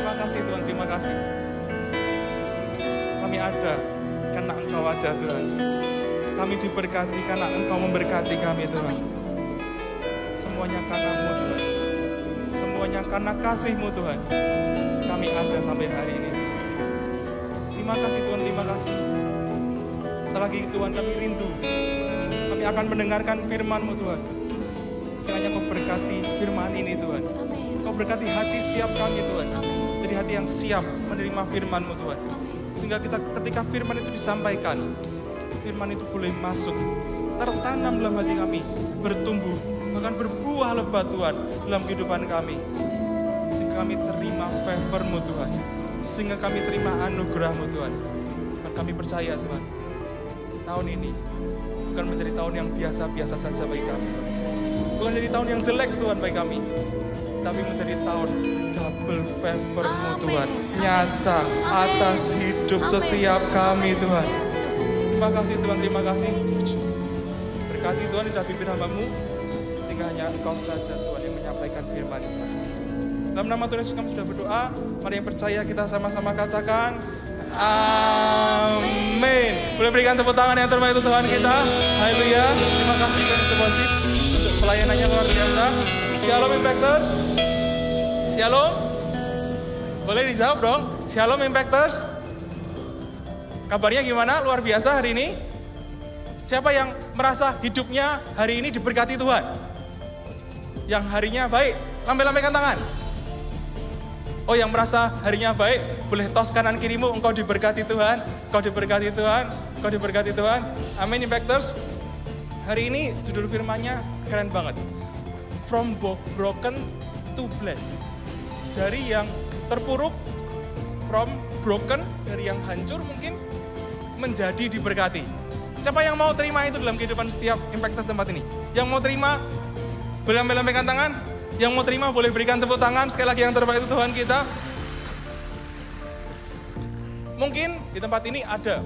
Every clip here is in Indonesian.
Terima kasih Tuhan, terima kasih. Kami ada karena Engkau ada Tuhan. Kami diberkati karena Engkau memberkati kami Tuhan. Semuanya karena-Mu Tuhan. Semuanya karena kasih-Mu Tuhan. Kami ada sampai hari ini. Terima kasih Tuhan, terima kasih. Setelah lagi Tuhan kami rindu. Kami akan mendengarkan firman-Mu Tuhan. Kiranya Kau berkati firman ini Tuhan. Kau berkati hati setiap kami Tuhan. Jadi hati yang siap menerima firman-Mu Tuhan. Sehingga ketika firman itu disampaikan, firman itu boleh masuk, tertanam dalam hati kami, bertumbuh, bahkan berbuah lebat Tuhan dalam kehidupan kami. Sehingga kami terima favor-Mu Tuhan. Sehingga kami terima anugerah-Mu Tuhan. Dan kami percaya Tuhan, tahun ini bukan menjadi tahun yang biasa-biasa saja bagi kami. Bukan menjadi tahun yang jelek Tuhan bagi kami. Tapi menjadi tahun double favor-Mu Tuhan. Nyata atas hidup setiap kami Tuhan. Terima kasih Tuhan, terima kasih. Berkati Tuhan di dalam bibir hamba-Mu. Sehingga hanya Engkau saja Tuhan yang menyampaikan firman Tuhan. Dalam nama Tuhan Yesus kami sudah berdoa. Mari yang percaya kita sama-sama katakan amin. Boleh berikan tepuk tangan yang terbaik untuk Tuhan kita. Haleluya. Terima kasih Tuhan Sebosip untuk pelayanannya luar biasa. Shalom Impactors. Shalom. Boleh dijawab dong. Shalom Impactors. Kabarnya gimana? Luar biasa hari ini. Siapa yang merasa hidupnya hari ini diberkati Tuhan? Yang harinya baik, lambaikan tangan. Oh, yang merasa harinya baik, boleh tos kanan kirimu, engkau diberkati Tuhan, engkau diberkati Tuhan, engkau diberkati Tuhan. Amin Impactors. Hari ini judul firman-nya keren banget. From broken to blessed. Dari yang terpuruk, from broken, dari yang hancur mungkin, menjadi diberkati. Siapa yang mau terima itu dalam kehidupan setiap Impactors tempat ini? Yang mau terima, boleh lambaikan tangan. Yang mau terima boleh berikan tepuk tangan. Sekali lagi yang terbaik itu Tuhan kita. Mungkin di tempat ini ada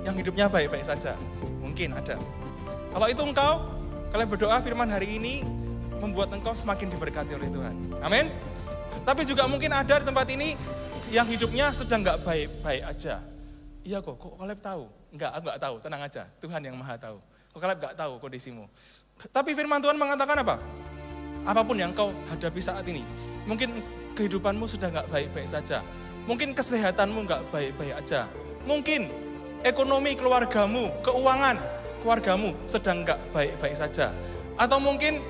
yang hidupnya baik-baik saja. Mungkin ada. Kalau itu engkau, kalian berdoa firman hari ini membuat engkau semakin diberkati oleh Tuhan. Amin. Tapi juga mungkin ada di tempat ini yang hidupnya sedang nggak baik-baik aja. Iya kok kalian tahu? Enggak tahu, tenang aja. Tuhan yang maha tahu. Kok kalian nggak tahu kondisimu. Tapi firman Tuhan mengatakan apa? Apapun yang kau hadapi saat ini, mungkin kehidupanmu sudah nggak baik-baik saja. Mungkin kesehatanmu nggak baik-baik aja. Mungkin ekonomi keluargamu, keuangan keluargamu sedang nggak baik-baik saja. Atau mungkin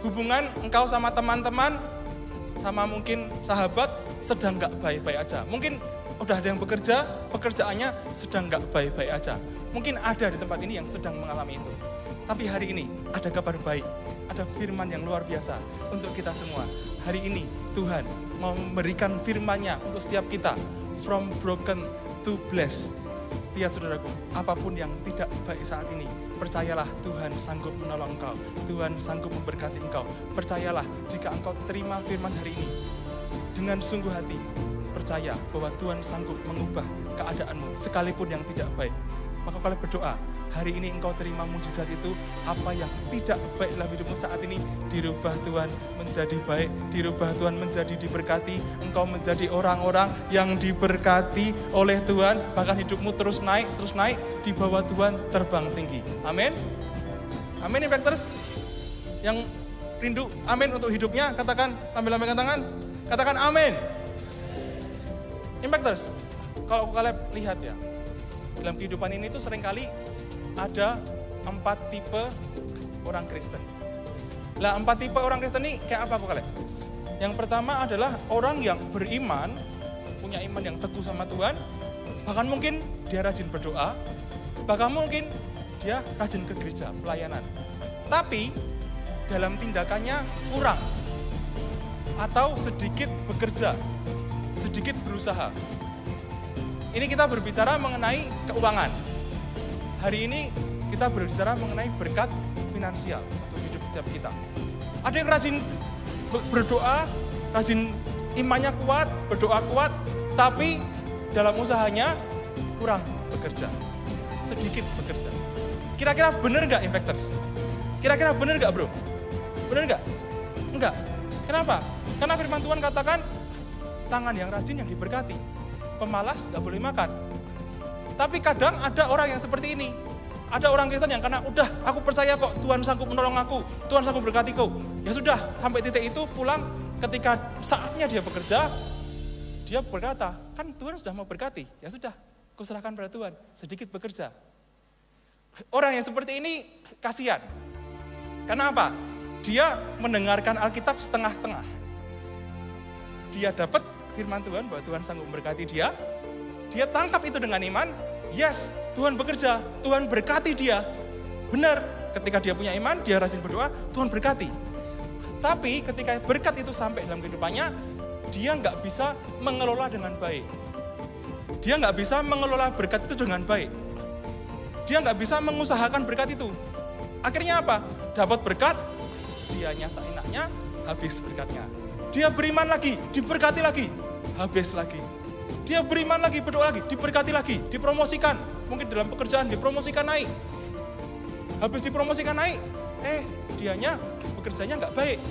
hubungan engkau sama teman-teman, sama mungkin sahabat sedang nggak baik-baik aja. Mungkin udah ada yang bekerja, pekerjaannya sedang nggak baik-baik aja. Mungkin ada di tempat ini yang sedang mengalami itu. Tapi hari ini ada kabar baik, ada firman yang luar biasa untuk kita semua. Hari ini Tuhan mau memberikan firman-Nya untuk setiap kita. From broken to blessed. Lihat saudaraku, apapun yang tidak baik saat ini, percayalah Tuhan sanggup menolong engkau. Tuhan sanggup memberkati engkau. Percayalah jika engkau terima firman hari ini dengan sungguh hati, percaya bahwa Tuhan sanggup mengubah keadaanmu sekalipun yang tidak baik. Maka kalau berdoa, hari ini engkau terima mujizat itu, apa yang tidak baik dalam hidupmu saat ini, dirubah Tuhan menjadi baik, dirubah Tuhan menjadi diberkati, engkau menjadi orang-orang yang diberkati oleh Tuhan, bahkan hidupmu terus naik, di bawah Tuhan terbang tinggi. Amin. Amin Impactors. Yang rindu amin untuk hidupnya, katakan, lambaikan tangan, katakan amin. Impactors, kalau kalian lihat ya, dalam kehidupan ini tuh seringkali ada 4 tipe orang Kristen. Lah 4 tipe orang Kristen ini kayak apa kok kalian? Yang pertama adalah orang yang beriman, punya iman yang teguh sama Tuhan, bahkan mungkin dia rajin berdoa, bahkan mungkin dia rajin ke gereja, pelayanan. Tapi dalam tindakannya kurang, atau sedikit bekerja, sedikit berusaha. Ini kita berbicara mengenai keuangan. Hari ini kita berbicara mengenai berkat finansial untuk hidup setiap kita. Ada yang rajin berdoa, rajin imannya kuat, berdoa kuat, tapi dalam usahanya kurang bekerja, sedikit bekerja. Kira-kira benar nggak Impactors? Kira-kira benar nggak bro? Benar nggak? Enggak. Kenapa? Karena firman Tuhan katakan, tangan yang rajin yang diberkati. Pemalas nggak boleh makan. Tapi kadang ada orang yang seperti ini. Ada orang Kristen yang karena udah aku percaya kok Tuhan sanggup menolong aku, Tuhan sanggup berkatiku. Ya sudah, sampai titik itu pulang ketika saatnya dia bekerja, dia berkata, kan Tuhan sudah mau berkati. Ya sudah, kuserahkan pada Tuhan, sedikit bekerja. Orang yang seperti ini kasihan. Kenapa? Dia mendengarkan Alkitab setengah-setengah. Dia dapat firman Tuhan bahwa Tuhan sanggup memberkati dia. Dia tangkap itu dengan iman. Yes, Tuhan bekerja, Tuhan berkati dia. Benar, ketika dia punya iman, dia rajin berdoa, Tuhan berkati. Tapi ketika berkat itu sampai dalam kehidupannya, dia nggak bisa mengelola dengan baik. Dia nggak bisa mengelola berkat itu dengan baik. Dia nggak bisa mengusahakan berkat itu. Akhirnya apa? Dapat berkat, dianya seenaknya, habis berkatnya. Dia beriman lagi, diberkati lagi, habis lagi. Dia beriman lagi, berdoa lagi, diberkati lagi, dipromosikan. Mungkin dalam pekerjaan dipromosikan naik. Habis dipromosikan naik, dianya bekerjanya nggak baik.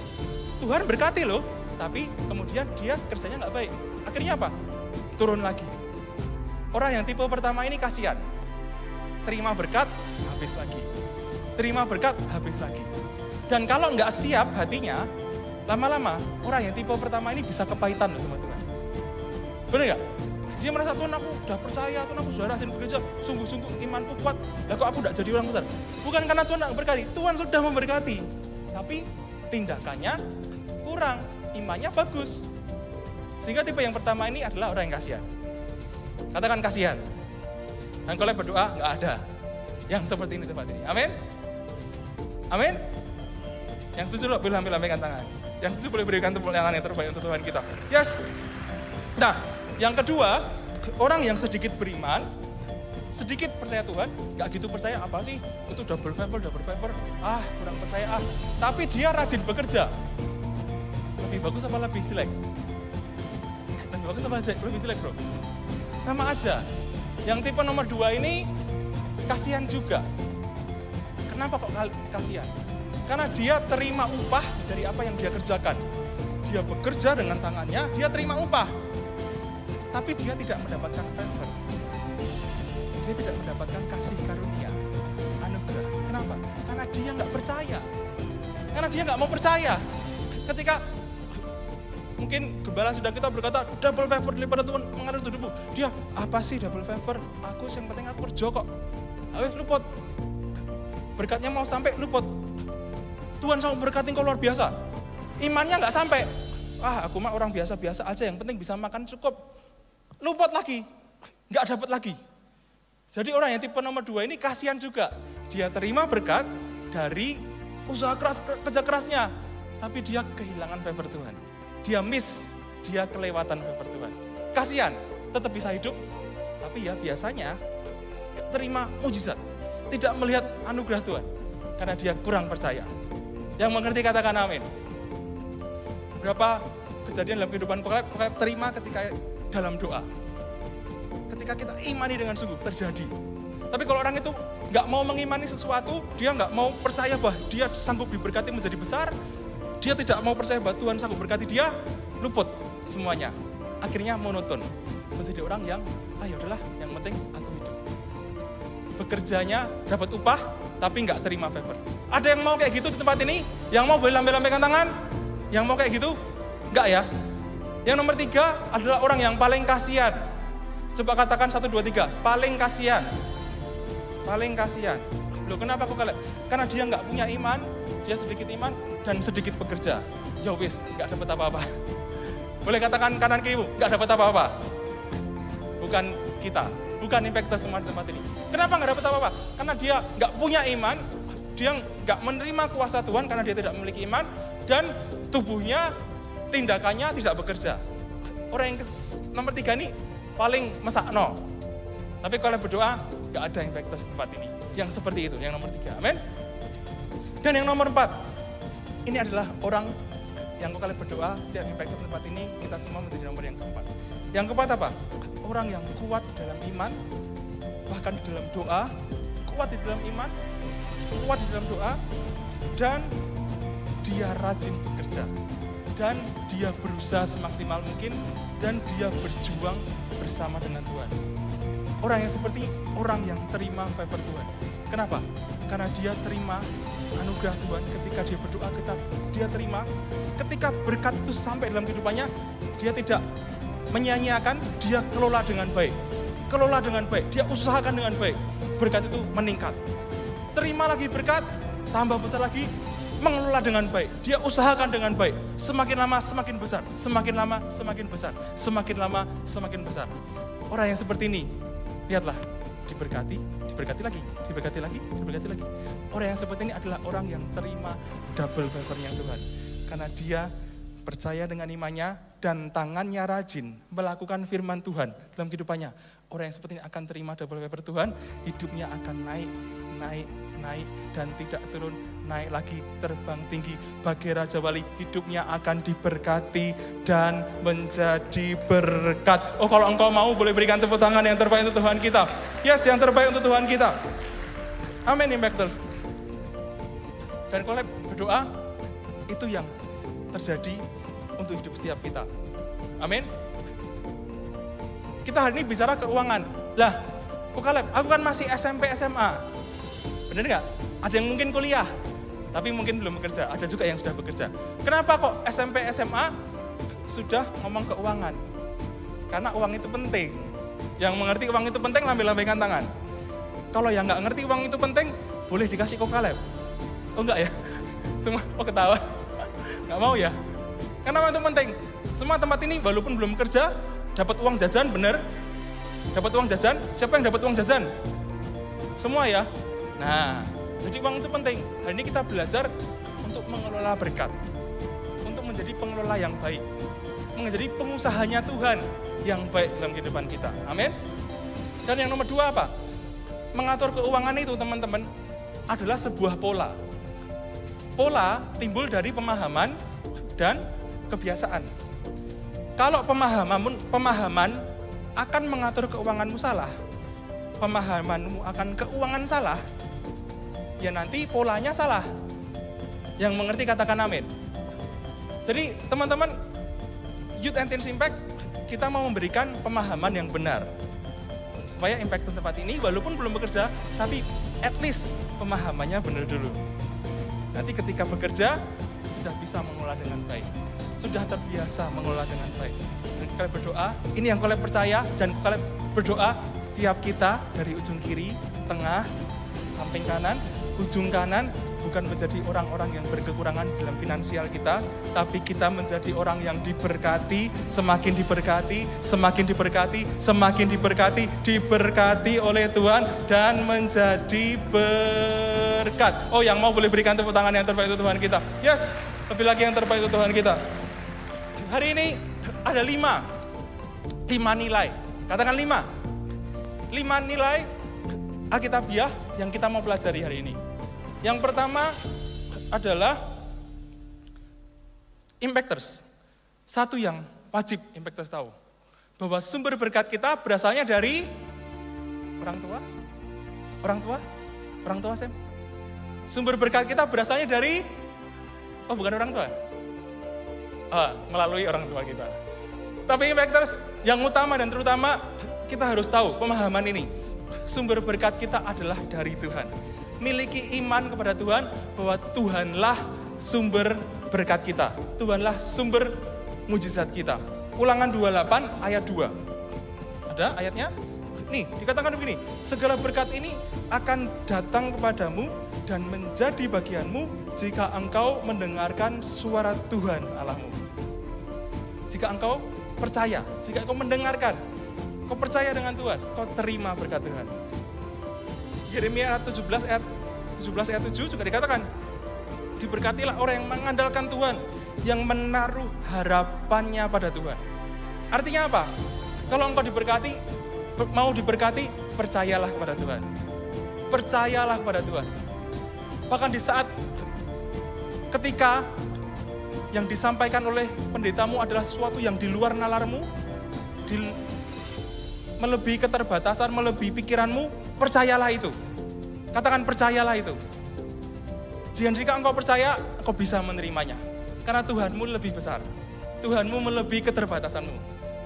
Tuhan berkati loh, tapi kemudian dia kerjanya nggak baik. Akhirnya apa? Turun lagi. Orang yang tipe pertama ini kasihan. Terima berkat, habis lagi. Terima berkat, habis lagi. Dan kalau nggak siap hatinya, lama-lama orang yang tipe pertama ini bisa kepahitan loh sama Tuhan. Benar nggak? Dia merasa, Tuhan aku udah percaya, Tuhan aku sudah rajin bekerja, sungguh-sungguh imanku kuat, lah kok aku udah jadi orang besar. Bukan karena Tuhan nggak berkati, Tuhan sudah memberkati. Tapi tindakannya kurang, imannya bagus. Sehingga tipe yang pertama ini adalah orang yang kasihan. Katakan kasihan. Dan kalau berdoa, nggak ada yang seperti ini tempat ini. Amin? Amin? Yang setuju loh, boleh ambil-ambilkan tangan. Yang setuju boleh berikan tepuk tangan yang terbaik untuk Tuhan kita. Yes. Nah, yang kedua, orang yang sedikit beriman, sedikit percaya Tuhan, nggak gitu percaya apa sih? Itu double favor, kurang percaya Tapi dia rajin bekerja. Lebih bagus apa lebih jelek? Lebih bagus apa lebih jelek bro? Sama aja. Yang tipe nomor 2 ini kasihan juga. Kenapa kok kasihan? Karena dia terima upah dari apa yang dia kerjakan. Dia bekerja dengan tangannya, dia terima upah. Tapi dia tidak mendapatkan favor. Dia tidak mendapatkan kasih karunia, anugerah. Kenapa? Karena dia nggak percaya. Karena dia nggak mau percaya. Ketika mungkin gembala sudah kita berkata, double favor daripada Tuhan mengalir tubuhmu. Dia, apa sih double favor? Aku yang penting aku kerja kok. Ayo luput. Berkatnya mau sampai luput. Tuhan selalu berkati kau luar biasa. Imannya nggak sampai. Aku mah orang biasa-biasa aja, yang penting bisa makan cukup. Luput lagi, nggak dapat lagi. Jadi orang yang tipe nomor 2 ini kasihan juga. Dia terima berkat dari usaha keras, kerja kerasnya. Tapi dia kehilangan favor Tuhan. Dia miss, dia kelewatan favor Tuhan. Kasihan, tetap bisa hidup. Tapi ya biasanya gak terima mujizat. Tidak melihat anugerah Tuhan. Karena dia kurang percaya. Yang mengerti katakan amin. Berapa kejadian dalam kehidupan pokoknya terima ketika dalam doa. Ketika kita imani dengan sungguh, terjadi. Tapi kalau orang itu nggak mau mengimani sesuatu, dia nggak mau percaya bahwa dia sanggup diberkati menjadi besar, dia tidak mau percaya bahwa Tuhan sanggup berkati dia, luput semuanya. Akhirnya monoton, menjadi orang yang, ya udahlah, yang penting aku hidup. Bekerjanya dapat upah, tapi nggak terima favor. Ada yang mau kayak gitu di tempat ini? Yang mau boleh lambai-lambaikan tangan? Yang mau kayak gitu? Enggak ya? Yang nomor 3 adalah orang yang paling kasihan. Coba katakan 1, 2, 3. Paling kasihan. Paling kasihan. Loh kenapa kok kalian? Karena dia nggak punya iman, dia sedikit iman dan sedikit bekerja. Ya wis, nggak dapat apa-apa. Boleh katakan kanan kiri, nggak dapat apa-apa. Bukan kita, bukan impactor semua di tempat ini. Kenapa nggak dapat apa-apa? Karena dia nggak punya iman, dia nggak menerima kuasa Tuhan karena dia tidak memiliki iman, dan tubuhnya, tindakannya tidak bekerja. Orang yang nomor 3 ini paling mesakno. Tapi kalau berdoa, nggak ada impactor di tempat ini. Yang seperti itu, yang nomor 3. Amin. Dan yang nomor 4, ini adalah orang yang kalau kalian berdoa, setiap impactor di tempat ini, kita semua menjadi nomor yang keempat. Yang keempat apa? Orang yang kuat di dalam iman, bahkan di dalam doa, kuat di dalam iman, kuat di dalam doa, dan dia rajin bekerja. dan dia berusaha semaksimal mungkin, dan dia berjuang bersama dengan Tuhan. Orang yang seperti orang yang terima favor Tuhan. Kenapa? Karena dia terima anugerah Tuhan ketika dia berdoa, dia terima. Ketika berkat itu sampai dalam kehidupannya, dia tidak menyia-nyiakan, dia kelola dengan baik. Kelola dengan baik, dia usahakan dengan baik. Berkat itu meningkat. Terima lagi berkat, tambah besar lagi, mengelola dengan baik. Dia usahakan dengan baik. Semakin lama semakin besar, semakin lama semakin besar, semakin lama semakin besar. Orang yang seperti ini, lihatlah, diberkati, diberkati lagi, diberkati lagi, diberkati lagi. Orang yang seperti ini adalah orang yang terima double favor-nya Tuhan. Karena dia percaya dengan imannya dan tangannya rajin melakukan firman Tuhan dalam kehidupannya. Orang yang seperti ini akan terima double favor Tuhan, hidupnya akan naik, naik, naik, dan tidak turun, naik lagi, terbang tinggi. Bagai Raja Wali, hidupnya akan diberkati dan menjadi berkat. Oh, kalau engkau mau, boleh berikan tepuk tangan yang terbaik untuk Tuhan kita. Yes, yang terbaik untuk Tuhan kita. Amin, Impactors. Dan kalau berdoa, itu yang terjadi untuk hidup setiap kita. Amin. Kita hari ini bicara keuangan. Lah, kok Kaleb, aku kan masih SMP, SMA. Benar nggak? Ada yang mungkin kuliah, tapi mungkin belum bekerja. Ada juga yang sudah bekerja. Kenapa kok SMP, SMA sudah ngomong keuangan? Karena uang itu penting. Yang mengerti uang itu penting, lambai-lambaikan tangan. Kalau yang nggak ngerti uang itu penting, boleh dikasih kok Kaleb. Oh enggak ya? Semua, oh ketawa. Nggak mau ya? Karena uang itu penting. Semua tempat ini walaupun belum kerja, dapat uang jajan, benar? Dapat uang jajan? Siapa yang dapat uang jajan? Semua ya? Nah, jadi uang itu penting. Hari ini kita belajar untuk mengelola berkat. Untuk menjadi pengelola yang baik. Menjadi pengusahanya Tuhan yang baik dalam kehidupan kita. Amin. Dan yang nomor 2 apa? Mengatur keuangan itu, teman-teman, adalah sebuah pola. Pola timbul dari pemahaman dan kebiasaan. Kalau pemahaman akan mengatur keuanganmu salah, pemahamanmu akan keuangan salah, ya nanti polanya salah. Yang mengerti katakan amin. Jadi teman-teman, Youth and Teens Impact, kita mau memberikan pemahaman yang benar. Supaya impact tempat ini walaupun belum bekerja, tapi at least pemahamannya benar dulu. Nanti ketika bekerja, sudah bisa mengelola dengan baik. Sudah terbiasa mengelola dengan baik. Dan kalian berdoa, ini yang kalian percaya, dan kalian berdoa setiap kita dari ujung kiri, tengah, samping kanan, ujung kanan, bukan menjadi orang-orang yang berkekurangan dalam finansial kita, tapi kita menjadi orang yang diberkati, semakin diberkati, semakin diberkati, semakin diberkati, diberkati oleh Tuhan, dan menjadi berkat. Oh, yang mau boleh berikan tepuk tangan yang terbaik untuk Tuhan kita. Yes, lebih lagi yang terbaik untuk Tuhan kita. Hari ini ada 5 nilai. Katakan 5 nilai Alkitabiah yang kita mau pelajari hari ini. Yang pertama adalah Impactors. Satu yang wajib Impactors tahu, bahwa sumber berkat kita berasalnya dari orang tua. Orang tua, Sam. Sumber berkat kita berasalnya dari, oh bukan orang tua, melalui orang tua kita. Tapi Impactors, yang utama dan terutama kita harus tahu pemahaman ini. Sumber berkat kita adalah dari Tuhan. Miliki iman kepada Tuhan bahwa Tuhanlah sumber berkat kita. Tuhanlah sumber mujizat kita. Ulangan 28 ayat 2. Ada ayatnya? Nih, dikatakan begini, segala berkat ini akan datang kepadamu dan menjadi bagianmu jika engkau mendengarkan suara Tuhan Allahmu. Jika engkau percaya, jika engkau mendengarkan, kau percaya dengan Tuhan, kau terima berkat Tuhan. Yeremia 17 ayat 7 juga dikatakan, diberkatilah orang yang mengandalkan Tuhan, yang menaruh harapannya pada Tuhan. Artinya apa? Kalau engkau diberkati, mau diberkati, percayalah kepada Tuhan. Percayalah kepada Tuhan. Bahkan di saat ketika yang disampaikan oleh pendetamu adalah sesuatu yang di luar nalarmu, melebihi keterbatasan, melebihi pikiranmu, percayalah itu. Katakan percayalah itu. Jika engkau percaya, engkau bisa menerimanya. Karena Tuhanmu lebih besar. Tuhanmu melebihi keterbatasanmu.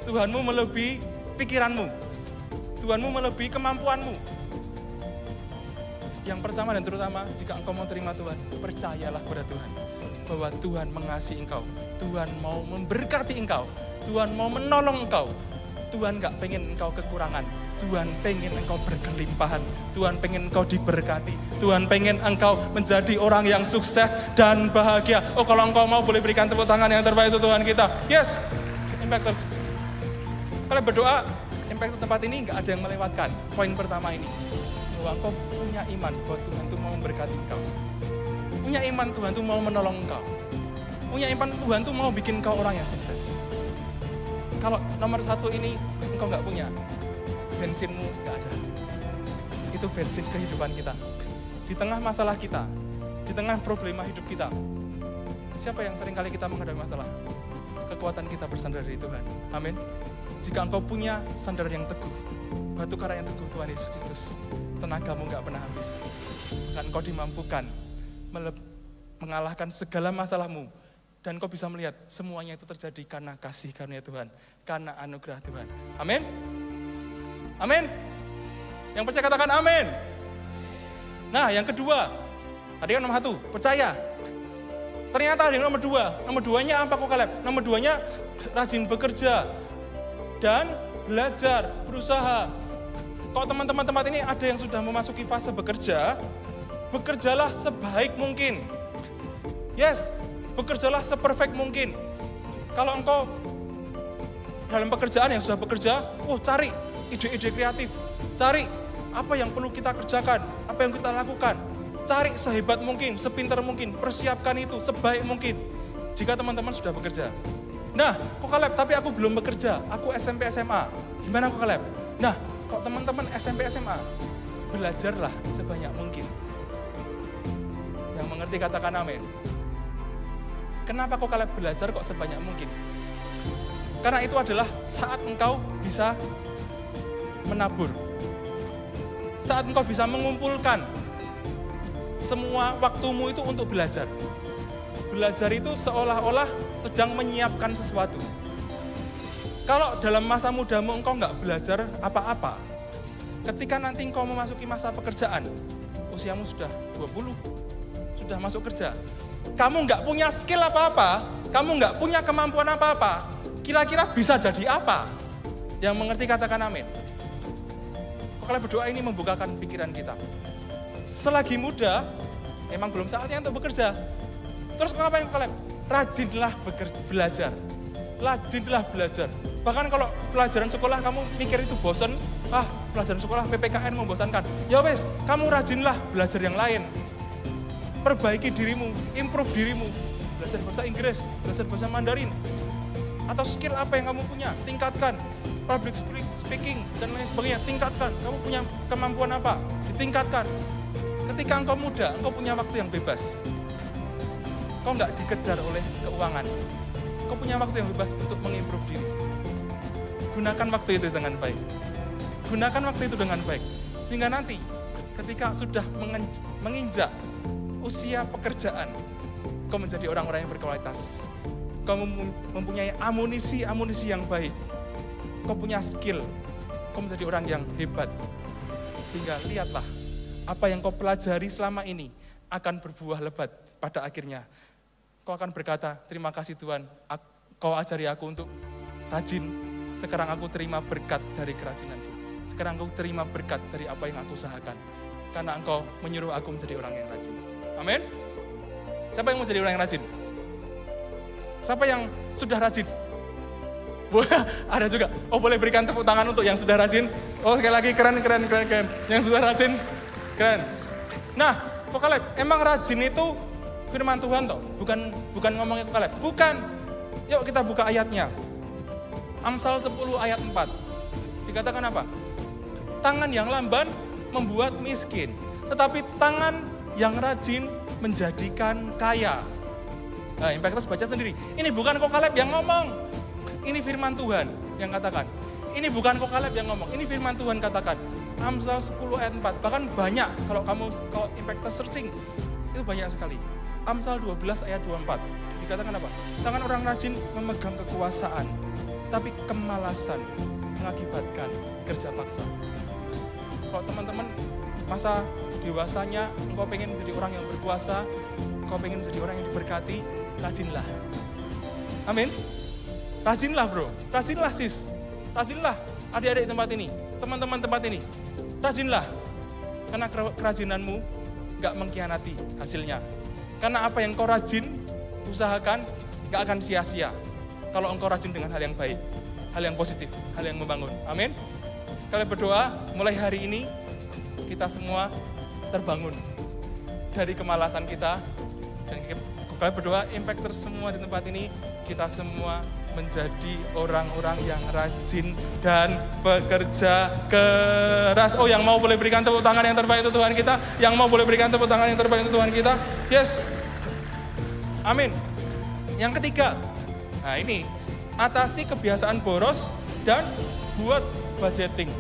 Tuhanmu melebihi pikiranmu. Tuhanmu melebihi kemampuanmu. Yang pertama dan terutama, jika engkau mau terima Tuhan, percayalah pada Tuhan. Bahwa Tuhan mengasihi engkau. Tuhan mau memberkati engkau. Tuhan mau menolong engkau. Tuhan gak pengen engkau kekurangan. Tuhan pengen engkau berkelimpahan. Tuhan pengen engkau diberkati. Tuhan pengen engkau menjadi orang yang sukses dan bahagia. Oh, kalau engkau mau boleh berikan tepuk tangan yang terbaik untuk Tuhan kita. Yes, Impactors. Kalau berdoa, Impactors tempat ini gak ada yang melewatkan. Poin pertama ini. Bahwa engkau punya iman bahwa Tuhan itu mau memberkati engkau. Punya iman Tuhan itu mau menolong engkau. Punya iman Tuhan itu mau bikin engkau orang yang sukses. Kalau nomor satu ini engkau gak punya, bensinmu gak ada. Itu bensin kehidupan kita. Di tengah masalah kita, di tengah problema hidup kita, siapa yang seringkali kita menghadapi masalah? Kekuatan kita bersandar dari Tuhan. Amin. Jika engkau punya sandar yang teguh, batu karang yang teguh Tuhan Yesus Kristus, tenagamu gak pernah habis. Dan engkau dimampukan mengalahkan segala masalahmu. Dan kau bisa melihat semuanya itu terjadi karena kasih karunia Tuhan, karena anugerah Tuhan. Amin. Amin. Yang percaya katakan amin. Nah, yang kedua, tadi kan nomor 1, percaya. Ternyata ada yang nomor 2. Nomor 2-nya apa kok Kaleb? Nomor 2-nya rajin bekerja dan belajar, berusaha. Kalau teman-teman tempat ini ada yang sudah memasuki fase bekerja, bekerjalah sebaik mungkin. Yes, bekerjalah seperfect mungkin. Kalau engkau dalam pekerjaan yang sudah bekerja, cari ide-ide kreatif. Cari apa yang perlu kita kerjakan, apa yang kita lakukan. Cari sehebat mungkin, sepintar mungkin. Persiapkan itu sebaik mungkin. Jika teman-teman sudah bekerja. Nah, kok Kaleb, tapi aku belum bekerja. Aku SMP SMA. Gimana kok Kaleb? Nah, kok teman-teman SMP SMA, belajarlah sebanyak mungkin. Yang mengerti katakan amin. Kenapa kok Kaleb belajar kok sebanyak mungkin? Karena itu adalah saat engkau bisa menabur. Saat engkau bisa mengumpulkan semua waktumu itu untuk belajar. Belajar itu seolah-olah sedang menyiapkan sesuatu. Kalau dalam masa mudamu engkau nggak belajar apa-apa, ketika nanti engkau memasuki masa pekerjaan, usiamu sudah 20, sudah masuk kerja, kamu nggak punya skill apa-apa, kamu nggak punya kemampuan apa-apa, kira-kira bisa jadi apa? Yang mengerti katakan amin. Kalau berdoa ini membukakan pikiran kita. Selagi muda, memang belum saatnya untuk bekerja. Terus ngapain kalian? Rajinlah belajar. Rajinlah belajar. Bahkan kalau pelajaran sekolah kamu mikir itu bosan, pelajaran sekolah PPKN membosankan. Ya wes, kamu rajinlah belajar yang lain. Perbaiki dirimu, improve dirimu. Belajar bahasa Inggris, belajar bahasa Mandarin. Atau skill apa yang kamu punya, tingkatkan. Public speaking dan lain sebagainya, tingkatkan. Kamu punya kemampuan apa, ditingkatkan. Ketika engkau muda, engkau punya waktu yang bebas. Kau nggak dikejar oleh keuangan. Kau punya waktu yang bebas untuk mengimprove diri. Gunakan waktu itu dengan baik. Gunakan waktu itu dengan baik. Sehingga nanti ketika sudah menginjak usia pekerjaan, kau menjadi orang-orang yang berkualitas. Kau mempunyai amunisi yang baik. Kau punya skill. Kau menjadi orang yang hebat. Sehingga lihatlah, apa yang kau pelajari selama ini akan berbuah lebat pada akhirnya. Kau akan berkata, terima kasih Tuhan, kau ajari aku untuk rajin. Sekarang aku terima berkat dari kerajinanku. Sekarang aku terima berkat dari apa yang aku usahakan. Karena engkau menyuruh aku menjadi orang yang rajin. Amin. Siapa yang mau jadi orang yang rajin? Siapa yang sudah rajin? Ada juga. Oh, boleh berikan tepuk tangan untuk yang sudah rajin. Oh, sekali lagi keren. Yang sudah rajin, keren. Nah, kok Kaleb, emang rajin itu firman Tuhan toh? Bukan ngomongnya kok Kaleb. Bukan. Yuk kita buka ayatnya. Amsal 10 ayat 4. Dikatakan apa? Tangan yang lamban membuat miskin, tetapi tangan yang rajin menjadikan kaya. Nah, Impactors baca sendiri. Ini bukan kok Kaleb yang ngomong. Ini firman Tuhan yang katakan. Ini bukan kok Kaleb yang ngomong. Ini firman Tuhan katakan. Amsal 10 ayat 4. Bahkan banyak kalau Impactors searching. Itu banyak sekali. Amsal 12 ayat 24. dikatakan apa? Tangan orang rajin memegang kekuasaan, tapi kemalasan mengakibatkan kerja paksa. Kalau teman-teman masa dewasanya engkau pengen menjadi orang yang berkuasa, engkau pengen menjadi orang yang diberkati, rajinlah. Amin. Rajinlah bro, rajinlah sis, rajinlah adik-adik tempat ini, teman-teman tempat ini, rajinlah. Karena kerajinanmu gak mengkhianati hasilnya. Karena apa yang kau rajin, usahakan gak akan sia-sia. Kalau engkau rajin dengan hal yang baik, hal yang positif, hal yang membangun. Amin. Kalian berdoa, mulai hari ini kita semua terbangun dari kemalasan kita. Dan kalian berdoa, impactors semua di tempat ini, kita semua menjadi orang-orang yang rajin dan bekerja keras. Oh, yang mau boleh berikan tepuk tangan yang terbaik untuk Tuhan kita. Yang mau boleh berikan tepuk tangan yang terbaik untuk Tuhan kita. Yes. Amin. Yang ketiga, nah ini, atasi kebiasaan boros dan buat budgeting.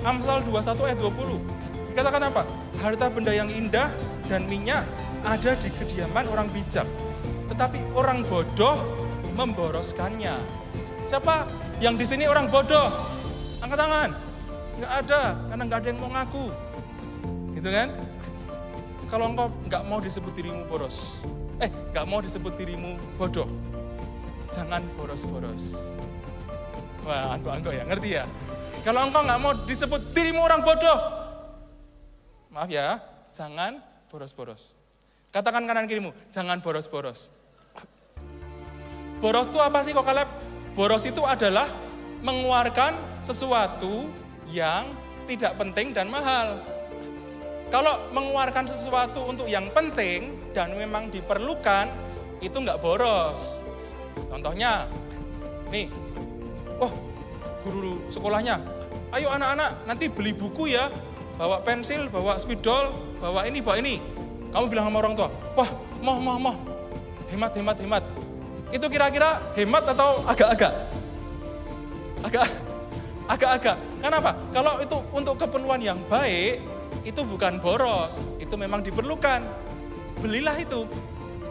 Amsal 21 ayat 20. Dikatakan apa? Harta benda yang indah dan minyak ada di kediaman orang bijak. Tetapi orang bodoh memboroskannya. Siapa yang di sini orang bodoh? Angkat tangan. Nggak ada, karena nggak ada yang mau ngaku. Gitu kan? Kalau engkau nggak mau disebut dirimu boros, nggak mau disebut dirimu bodoh, jangan boros-boros. Wah, angko-angko ya, ngerti ya? Kalau engkau nggak mau disebut dirimu orang bodoh, maaf ya, jangan boros-boros. Katakan kanan kirimu, jangan boros-boros. Boros itu apa sih kok Kaleb? Boros itu adalah mengeluarkan sesuatu yang tidak penting dan mahal. Kalau mengeluarkan sesuatu untuk yang penting dan memang diperlukan, itu nggak boros. Contohnya, nih, guru sekolahnya, ayo anak-anak nanti beli buku ya, bawa pensil, bawa spidol, bawa ini. Kamu bilang sama orang tua, wah mau, hemat. Itu kira-kira hemat atau agak-agak? Agak-agak. Kenapa? Kalau itu untuk keperluan yang baik, itu bukan boros, itu memang diperlukan. Belilah itu.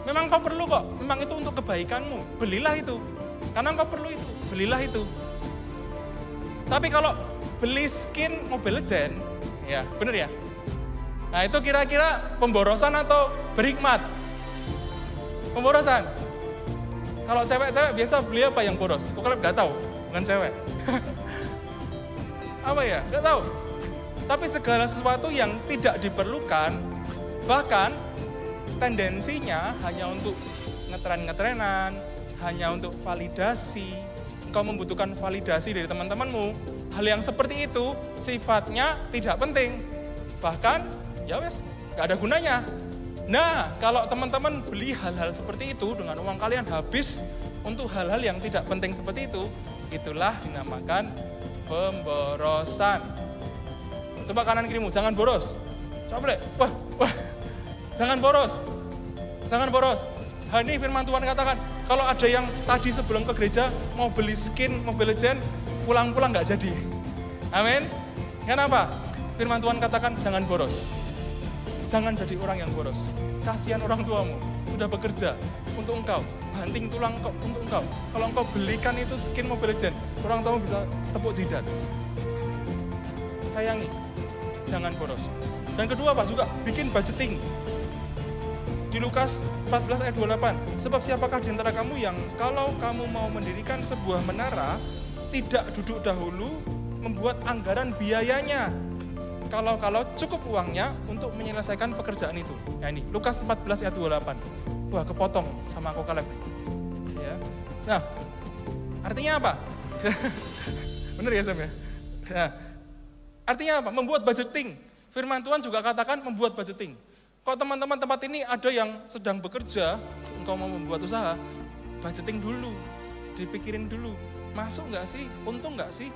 Memang kau perlu kok, memang itu untuk kebaikanmu. Belilah itu. Karena kau perlu itu, belilah itu. Tapi kalau beli skin Mobile Legends, ya bener ya? Nah itu kira-kira pemborosan atau berhikmat? Pemborosan. Kalau cewek-cewek biasa beli apa yang boros? Kok kalian nggak tahu? Bukan cewek. Apa ya? Nggak tahu. Tapi segala sesuatu yang tidak diperlukan, bahkan tendensinya hanya untuk ngetren-ngetrenan, hanya untuk validasi. Engkau membutuhkan validasi dari teman-temanmu. Hal yang seperti itu sifatnya tidak penting. Bahkan, ya wes, nggak ada gunanya. Nah, kalau teman-teman beli hal-hal seperti itu dengan uang kalian habis untuk hal-hal yang tidak penting seperti itu, itulah dinamakan pemborosan. Coba kanan kirimu, jangan boros. Coba deh, wah, jangan boros. Jangan boros. Hari ini firman Tuhan katakan, kalau ada yang tadi sebelum ke gereja mau beli skin Mobile Legends, pulang-pulang nggak jadi. Amin. Kenapa? Firman Tuhan katakan, jangan boros. Jangan jadi orang yang boros. Kasihan orang tuamu, sudah bekerja untuk engkau, banting tulang untuk engkau. Kalau engkau belikan itu skin Mobile Legends, orang tuamu bisa tepuk jidat. Sayangi, jangan boros. Dan kedua apa juga, bikin budgeting. Di Lukas 14 ayat 28, sebab siapakah di antara kamu yang kalau kamu mau mendirikan sebuah menara, tidak duduk dahulu membuat anggaran biayanya. Kalau cukup uangnya untuk menyelesaikan pekerjaan itu. Ya ini, Lukas 14 ayat 28. Wah, kepotong sama aku Kaleb. Ya. Nah, artinya apa? Benar ya Sam ya? Nah, artinya apa? Membuat budgeting. Firman Tuhan juga katakan membuat budgeting. Kalau teman-teman tempat ini ada yang sedang bekerja, engkau mau membuat usaha, budgeting dulu. Dipikirin dulu. Masuk nggak sih? Untung nggak sih?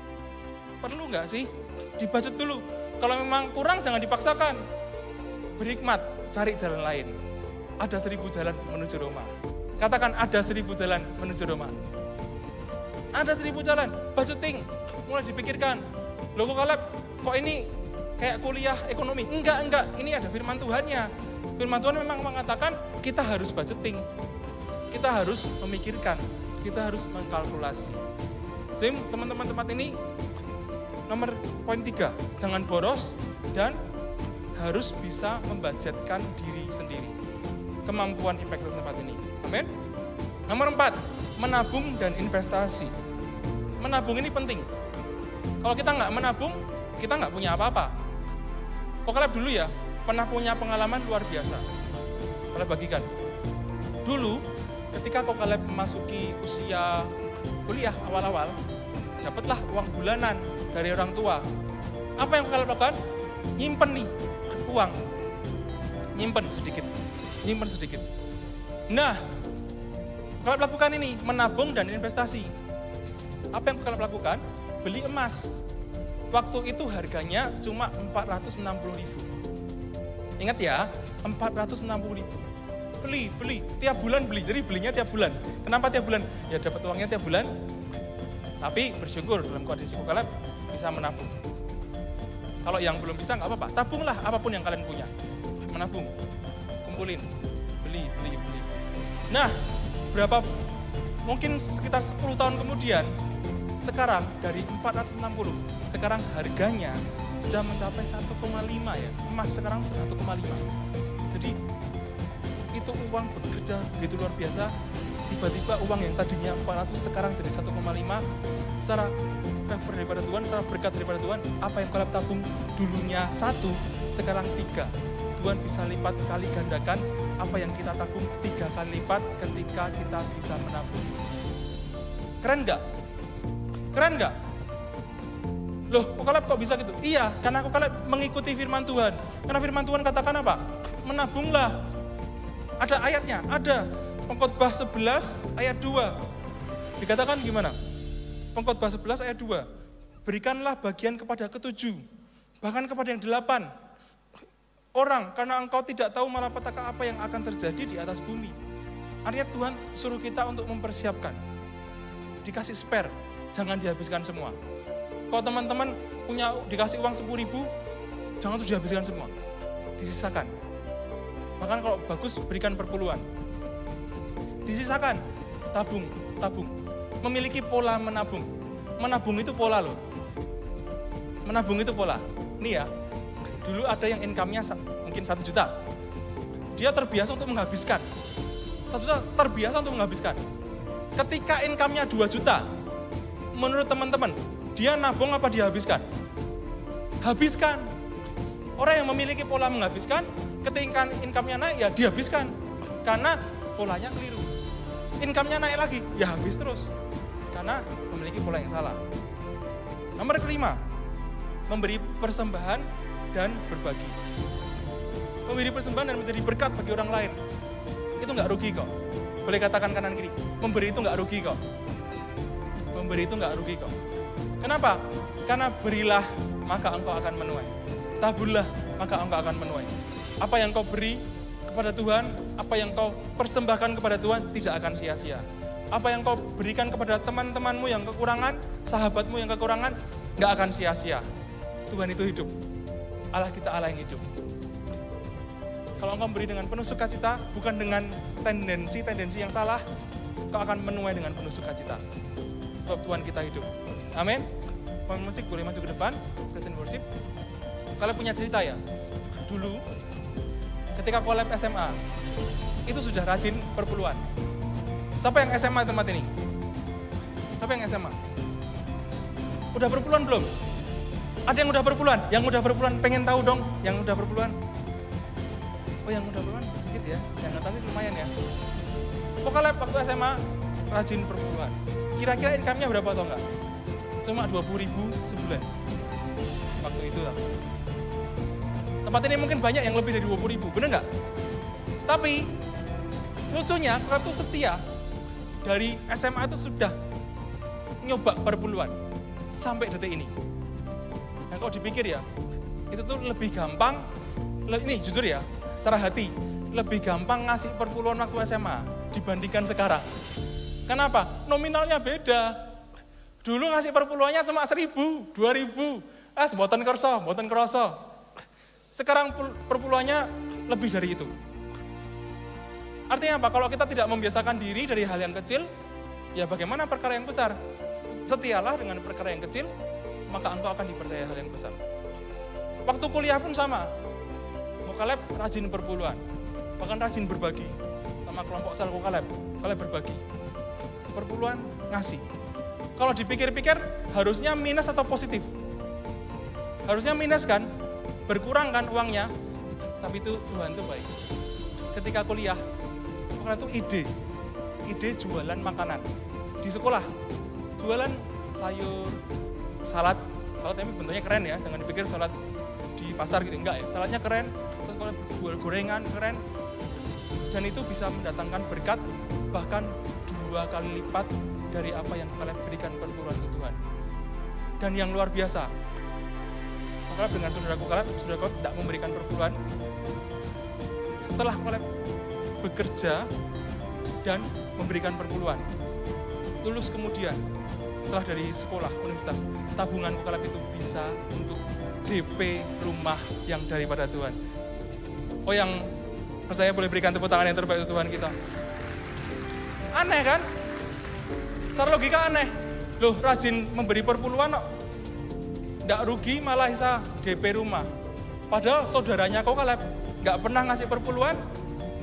Perlu nggak sih? Dibudget dulu. Kalau memang kurang jangan dipaksakan. Berhikmat, cari jalan lain. Ada 1000 jalan menuju Roma. Katakan ada 1000 jalan menuju Roma. Ada 1000 jalan, budgeting. Mulai dipikirkan. Loh kok Kaleb, kok ini kayak kuliah ekonomi? Enggak. Ini ada firman Tuhannya. Firman Tuhan memang mengatakan kita harus budgeting. kita harus memikirkan, kita harus mengkalkulasi. Jadi teman-teman tempat ini, nomor poin 3, jangan boros dan harus bisa membudgetkan diri sendiri. Kemampuan Impact tempat ini. Amin. Nomor 4, menabung dan investasi. Menabung ini penting. Kalau kita nggak menabung, kita nggak punya apa-apa. Kokalab dulu ya, pernah punya pengalaman luar biasa. Kokalab bagikan. Dulu, ketika Kokalab memasuki usia kuliah awal-awal, dapatlah uang bulanan dari orang tua. Apa yang Kokalab lakukan? Nyimpen nih uang. Nyimpen sedikit. Nah, Kokalab lakukan ini, menabung dan investasi. Apa yang Kokalab lakukan? Beli emas. Waktu itu harganya cuma 460.000. Ingat ya, 460.000. Beli, tiap bulan beli. Jadi belinya tiap bulan. Kenapa tiap bulan? Ya dapat uangnya tiap bulan. Tapi bersyukur dalam kondisi Kokalab bisa menabung. Kalau yang belum bisa nggak apa-apa, tabunglah apapun yang kalian punya. Menabung, kumpulin, beli. Nah, mungkin sekitar 10 tahun kemudian, sekarang dari 460, sekarang harganya sudah mencapai 1,5 ya. Emas sekarang sudah 1,5. Jadi itu uang bekerja begitu luar biasa. Tiba-tiba uang yang tadinya 400 sekarang jadi 1,5. Secara favor daripada Tuhan, secara berkat daripada Tuhan, apa yang Kokalab tabung dulunya 1, sekarang 3. Tuhan bisa lipat kali gandakan apa yang kita tabung 3 kali lipat ketika kita bisa menabung. Keren nggak? Keren nggak? Loh, Kokalab kok bisa gitu? Iya, karena Kokalab mengikuti firman Tuhan. Karena firman Tuhan katakan apa? Menabunglah. Ada ayatnya, ada. Pengkhotbah 11 ayat 2. Dikatakan gimana? Pengkhotbah 11 ayat 2. Berikanlah bagian kepada ke-7, bahkan kepada yang 8 orang, karena engkau tidak tahu malapetaka apa yang akan terjadi di atas bumi. Artinya Tuhan suruh kita untuk mempersiapkan. Dikasih spare, jangan dihabiskan semua. Kalau teman-teman punya dikasih uang 10.000, jangan sudah dihabiskan semua. Disisakan. Bahkan kalau bagus berikan perpuluhan. Disisakan, tabung. Memiliki pola menabung. Menabung itu pola loh. Menabung itu pola. Nih ya, dulu ada yang income-nya mungkin 1 juta. Dia terbiasa untuk menghabiskan. 1 juta terbiasa untuk menghabiskan. Ketika income-nya 2 juta, menurut teman-teman, dia nabung apa dia habiskan? Habiskan. Orang yang memiliki pola menghabiskan, ketika income-nya naik, ya dihabiskan. Karena polanya keliru. Income-nya naik lagi, ya habis terus. Karena memiliki pola yang salah. Nomor kelima, memberi persembahan dan berbagi. Memberi persembahan dan menjadi berkat bagi orang lain. Itu nggak rugi kok. Boleh katakan kanan kiri, memberi itu nggak rugi kok. Memberi itu nggak rugi kok. Kenapa? Karena berilah, maka engkau akan menuai. Taburlah, maka engkau akan menuai. Apa yang kau beri kepada Tuhan, apa yang kau persembahkan kepada Tuhan tidak akan sia-sia. Apa yang kau berikan kepada teman-temanmu yang kekurangan, sahabatmu yang kekurangan, nggak akan sia-sia. Tuhan itu hidup. Allah kita Allah yang hidup. Kalau engkau beri dengan penuh sukacita, bukan dengan tendensi yang salah, kau akan menuai dengan penuh sukacita. Sebab Tuhan kita hidup. Amin. Pemain musik boleh maju ke depan, present worship. Kalau punya cerita ya, dulu ketika Kokalab SMA, itu sudah rajin perpuluhan. Siapa yang SMA tempat ini? Siapa yang SMA? Udah perpuluhan belum? Ada yang udah perpuluhan? Yang udah perpuluhan pengen tahu dong, yang udah perpuluhan. Oh yang udah perpuluhan dikit ya, yang tadi lumayan ya. Kokalab waktu SMA rajin perpuluhan. Kira-kira income-nya berapa atau enggak? Cuma 20.000 sebulan. Waktu itu lah. Tempat ini mungkin banyak yang lebih dari 20.000, bener nggak? Tapi lucunya, Kokalab itu setia. Dari SMA itu sudah nyoba perpuluhan sampai detik ini. Nah kalau dipikir ya, itu tuh lebih gampang, ini jujur ya, secara hati, lebih gampang ngasih perpuluhan waktu SMA dibandingkan sekarang. Kenapa? Nominalnya beda. Dulu ngasih perpuluhannya cuma 1.000, 2.000, mboten kerasa. Sekarang perpuluhannya lebih dari itu. Artinya apa? Kalau kita tidak membiasakan diri dari hal yang kecil, ya bagaimana perkara yang besar? Setialah dengan perkara yang kecil, maka engkau akan dipercaya hal yang besar. Waktu kuliah pun sama. Kaleb rajin perpuluhan, bahkan rajin berbagi. Sama kelompok sel Kaleb berbagi. Perpuluhan ngasih. Kalau dipikir-pikir, harusnya minus atau positif? Harusnya minus kan? Berkurang kan uangnya? Tapi itu Tuhan itu baik. Ketika kuliah, itu ide jualan makanan di sekolah, jualan sayur, salad ini bentuknya keren ya, jangan dipikir salad di pasar gitu, enggak ya, saladnya keren, terus kalau jual gorengan keren, dan itu bisa mendatangkan berkat bahkan 2 kali lipat dari apa yang kalian berikan perpuluhan ke Tuhan. Dan yang luar biasa, Kaleb dengan saudaraku Kaleb tidak memberikan perpuluhan. Setelah Kaleb bekerja dan memberikan perpuluhan, lulus kemudian setelah dari sekolah, universitas, tabungan Kaleb itu bisa untuk DP rumah yang daripada Tuhan. Oh, yang percaya boleh berikan tepuk tangan yang terbaik untuk Tuhan kita. Aneh kan? Secara logika aneh. Loh, rajin memberi perpuluhan kok nggak rugi, malah bisa DP rumah. Padahal saudaranya kau Kaleb nggak pernah ngasih perpuluhan,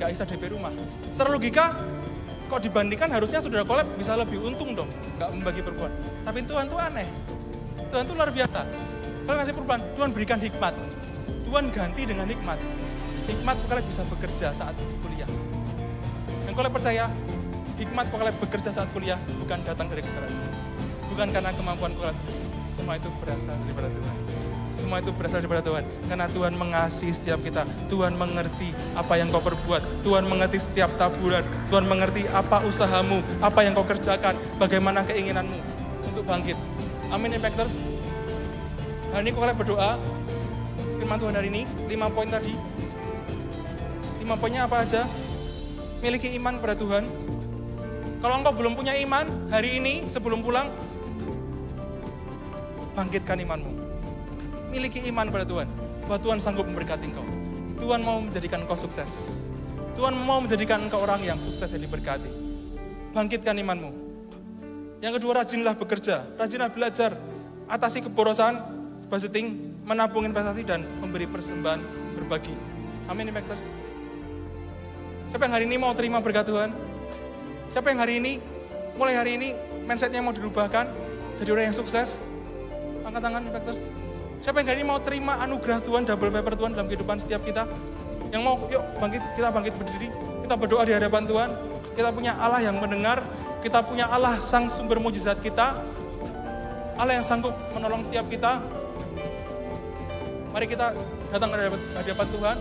nggak bisa DP rumah. Secara logika, kok dibandingkan harusnya saudara Kaleb bisa lebih untung dong, nggak membagi perpuluhan. Tapi Tuhan tuh aneh. Tuhan tuh luar biasa. Kalau ngasih perpuluhan, Tuhan berikan hikmat. Tuhan ganti dengan hikmat. Hikmat Kaleb bisa bekerja saat kuliah. Dan Kaleb percaya, hikmat Kaleb bekerja saat kuliah bukan datang dari kekerasan. Bukan karena kemampuan Kaleb. Semua itu berasal daripada Tuhan. Semua itu berasal daripada Tuhan. Karena Tuhan mengasihi setiap kita. Tuhan mengerti apa yang kau perbuat. Tuhan mengerti setiap taburan. Tuhan mengerti apa usahamu, apa yang kau kerjakan, bagaimana keinginanmu untuk bangkit. Amin, Impactors. Hari ini Kaleb berdoa, firman Tuhan hari ini, 5 poin tadi. 5 poinnya apa aja? Miliki iman pada Tuhan. Kalau engkau belum punya iman, hari ini sebelum pulang, bangkitkan imanmu. Miliki iman pada Tuhan, bahwa Tuhan sanggup memberkati engkau. Tuhan mau menjadikan engkau sukses. Tuhan mau menjadikan engkau orang yang sukses dan diberkati. Bangkitkan imanmu. Yang kedua, rajinlah bekerja, rajinlah belajar, atasi keborosan, budgeting, menabung investasi, dan memberi persembahan berbagi. Amin, Impactors. Siapa yang hari ini mau terima berkat Tuhan? Siapa yang hari ini, mulai hari ini, mindsetnya mau dirubahkan, jadi orang yang sukses? Angkat tangan, Impactors. Siapa yang hari ini mau terima anugerah Tuhan, double favor Tuhan dalam kehidupan setiap kita? Yang mau, yuk bangkit, kita bangkit berdiri, kita berdoa di hadapan Tuhan. Kita punya Allah yang mendengar, kita punya Allah sang sumber mujizat kita, Allah yang sanggup menolong setiap kita. Mari kita datang ke hadapan Tuhan.